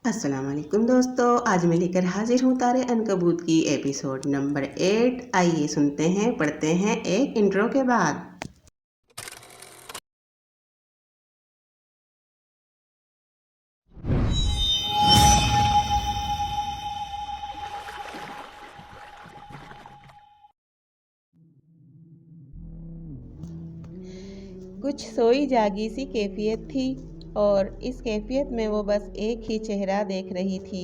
अस्सलाम वालेकुम दोस्तों, आज मैं लेकर हाजिर हूँ तारे अनकबूत की एपिसोड नंबर 8। आइए सुनते हैं, पढ़ते हैं एक इंट्रो के बाद। कुछ सोई जागी सी कैफियत थी और इस कैफियत में वो बस एक ही चेहरा देख रही थी।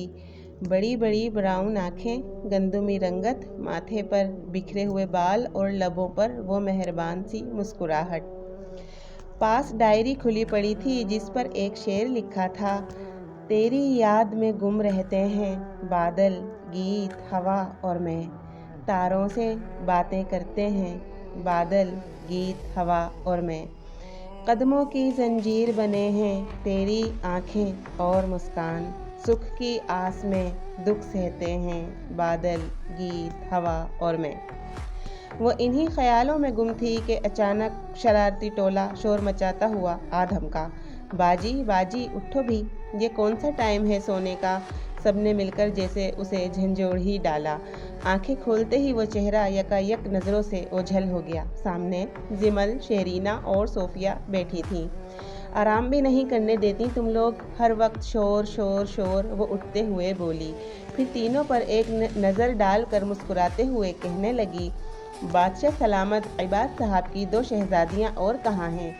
बड़ी बड़ी ब्राउन आँखें, गंदुमी रंगत, माथे पर बिखरे हुए बाल और लबों पर वो मेहरबान सी मुस्कुराहट। पास डायरी खुली पड़ी थी जिस पर एक शेर लिखा था, तेरी याद में गुम रहते हैं बादल, गीत, हवा और मैं। तारों से बातें करते हैं बादल, गीत, हवा और मैं। कदमों की जंजीर बने हैं तेरी आँखें और मुस्कान। सुख की आस में दुख सहते हैं बादल, गीत, हवा और मैं। वो इन्हीं ख्यालों में गुम थी कि अचानक शरारती टोला शोर मचाता हुआ आ धमका, बाजी बाजी उठो भी, ये कौन सा टाइम है सोने का। सबने मिलकर जैसे उसे झंझोड़ ही डाला। आंखें खोलते ही वो चेहरा यकायक नज़रों से ओझल हो गया। सामने जिमल, शेरीना और सोफिया बैठी थीं। आराम भी नहीं करने देती तुम लोग, हर वक्त शोर शोर शोर, वो उठते हुए बोली। फिर तीनों पर एक नज़र डालकर मुस्कुराते हुए कहने लगी, बादशाह सलामत, इबाद साहब की 2 शहजादियाँ और कहाँ हैं।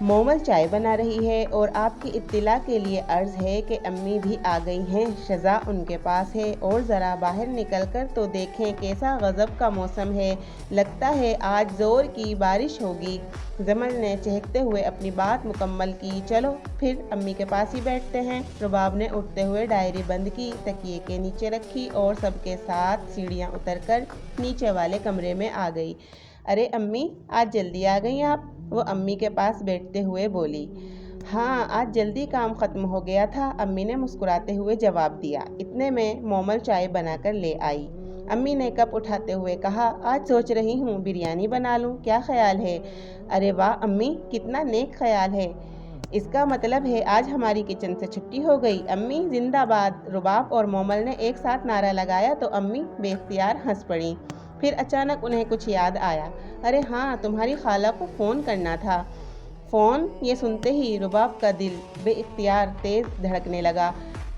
मोमल चाय बना रही है और आपकी इत्तिला के लिए अर्ज़ है कि अम्मी भी आ गई हैं। शज़ा उनके पास है और ज़रा बाहर निकलकर तो देखें कैसा गज़ब का मौसम है, लगता है आज ज़ोर की बारिश होगी। जमल ने चहकते हुए अपनी बात मुकम्मल की, चलो फिर अम्मी के पास ही बैठते हैं। रुबाब ने उठते हुए डायरी बंद की, तकिए के नीचे रखी और सबके साथ सीढ़ियाँ उतरकर नीचे वाले कमरे में आ गई। अरे अम्मी, आज जल्दी आ गई आप, वो अम्मी के पास बैठते हुए बोली। हाँ, आज जल्दी काम ख़त्म हो गया था, अम्मी ने मुस्कुराते हुए जवाब दिया। इतने में मोमल चाय बनाकर ले आई। अम्मी ने कप उठाते हुए कहा, आज सोच रही हूँ बिरयानी बना लूँ, क्या ख्याल है। अरे वाह अम्मी, कितना नेक ख्याल है। इसका मतलब है आज हमारी किचन से छुट्टी हो गई। अम्मी जिंदाबाद। रुबाब और मोमल ने एक साथ नारा लगाया तो अम्मी बेख्तियार हंस पड़ी। फिर अचानक उन्हें कुछ याद आया। अरे हाँ, तुम्हारी खाला को फ़ोन करना था। फ़ोन, ये सुनते ही रुबाब का दिल बेइख्तियार तेज़ धड़कने लगा।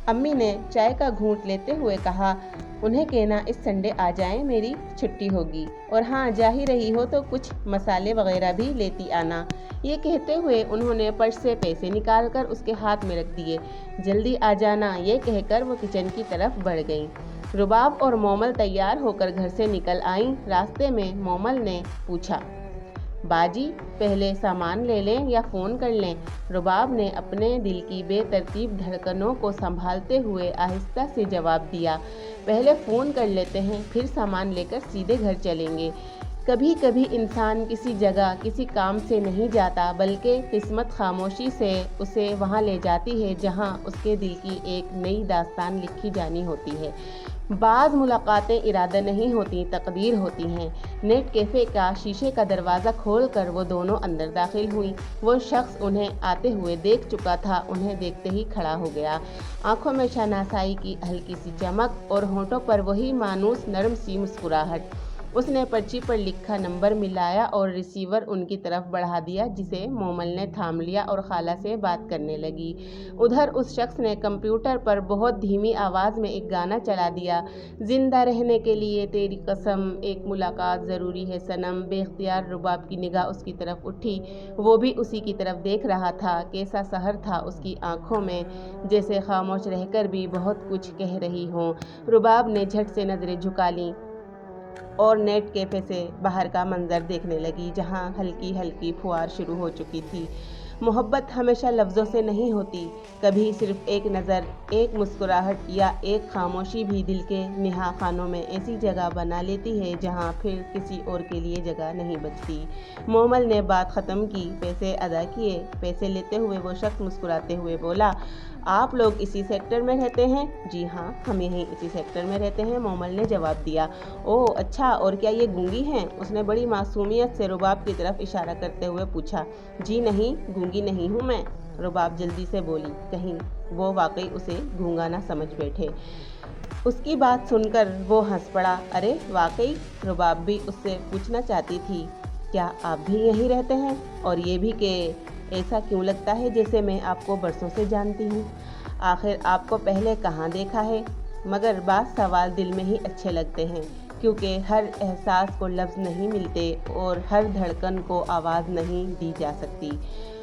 अम्मी ने चाय का घूंट लेते हुए कहा, उन्हें कहना इस संडे आ जाएं, मेरी छुट्टी होगी। और हाँ, जा ही रही हो तो कुछ मसाले वगैरह भी लेती आना। ये कहते हुए उन्होंने पर्स से पैसे निकालकर उसके हाथ में रख दिए। जल्दी आ जाना, ये कहकर वो किचन की तरफ बढ़ गईं। रुबाब और मोमल तैयार होकर घर से निकल आईं। रास्ते में मोमल ने पूछा, बाजी पहले सामान ले लें या फ़ोन कर लें। रुबाब ने अपने दिल की बेतरतीब धड़कनों को संभालते हुए आहिस्ता से जवाब दिया, पहले फ़ोन कर लेते हैं, फिर सामान लेकर सीधे घर चलेंगे। कभी कभी इंसान किसी जगह किसी काम से नहीं जाता, बल्कि किस्मत खामोशी से उसे वहाँ ले जाती है जहाँ उसके दिल की एक नई दास्तान लिखी जानी होती है। बाज़ मुलाकातें इरादा नहीं होती, तकदीर होती हैं। नेट कैफ़े का शीशे का दरवाज़ा खोलकर वो दोनों अंदर दाखिल हुई। वो शख्स उन्हें आते हुए देख चुका था, उन्हें देखते ही खड़ा हो गया। आंखों में शनासाई की हल्की सी चमक और होंठों पर वही मानूस नरम सी मुस्कुराहट। उसने पर्ची पर लिखा नंबर मिलाया और रिसीवर उनकी तरफ बढ़ा दिया, जिसे मोमल ने थाम लिया और खाला से बात करने लगी। उधर उस शख्स ने कंप्यूटर पर बहुत धीमी आवाज़ में एक गाना चला दिया, जिंदा रहने के लिए तेरी कसम, एक मुलाकात ज़रूरी है सनम। बेख्तियार रुबाब की निगाह उसकी तरफ उठी, वो भी उसी की तरफ देख रहा था। कैसा सहर था उसकी आंखों में, जैसे खामोश रहकर भी बहुत कुछ कह रही हों। रुबाब ने झट से नज़रें झुका लीं और नेट कैफ़े से बाहर का मंजर देखने लगी, जहां हल्की हल्की फुहार शुरू हो चुकी थी। मोहब्बत हमेशा लफ्ज़ों से नहीं होती, कभी सिर्फ एक नज़र, एक मुस्कुराहट या एक खामोशी भी दिल के निहा खानों में ऐसी जगह बना लेती है जहां फिर किसी और के लिए जगह नहीं बचती। मोमल ने बात ख़त्म की, पैसे अदा किए। पैसे लेते हुए वो शख्स मुस्कुराते हुए बोला, आप लोग इसी सेक्टर में रहते हैं। जी हाँ, हम यहीं इसी सेक्टर में रहते हैं, मोमल ने जवाब दिया। ओह अच्छा, और क्या ये गूंगी हैं? उसने बड़ी मासूमियत से रुबाब की तरफ इशारा करते हुए पूछा। जी नहीं, गूंगी नहीं हूँ मैं। رباب جلدی سے بولی، کہیں وہ واقعی اسے گونگا نہ سمجھ بیٹھے۔ اس کی بات سن کر وہ ہنس پڑا۔ ارے واقعی؟ رباب بھی اس سے پوچھنا چاہتی تھی، کیا آپ بھی یہیں رہتے ہیں؟ اور یہ بھی کہ ایسا کیوں لگتا ہے جیسے میں آپ کو برسوں سے جانتی ہوں؟ آخر آپ کو پہلے کہاں دیکھا ہے؟ مگر بعض سوال دل میں ہی اچھے لگتے ہیں، کیونکہ ہر احساس کو لفظ نہیں ملتے اور ہر دھڑکن کو آواز نہیں دی جا سکتی۔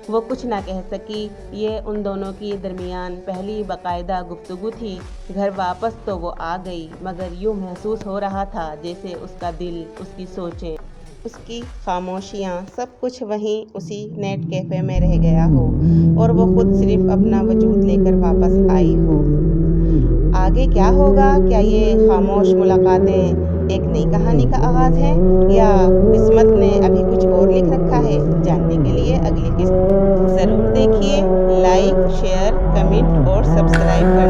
وہ کچھ نہ کہہ سکی۔ یہ ان دونوں کی درمیان پہلی باقاعدہ گفتگو تھی۔ گھر واپس تو وہ آ گئی، مگر یوں محسوس ہو رہا تھا جیسے اس کا دل، اس کی سوچیں، اس کی خاموشیاں، سب کچھ وہیں اسی نیٹ کیفے میں رہ گیا ہو اور وہ خود صرف اپنا وجود لے کر واپس آئی ہو۔ آگے کیا ہوگا؟ کیا یہ خاموش ملاقاتیں ایک نئی کہانی کا آغاز ہے، یا قسمت نے ابھی کچھ اور لکھ رکھا ہے؟ جاننے کے لیے اگلی قسط ضرور دیکھیے۔ لائک، شیئر، کمنٹ اور سبسکرائب کر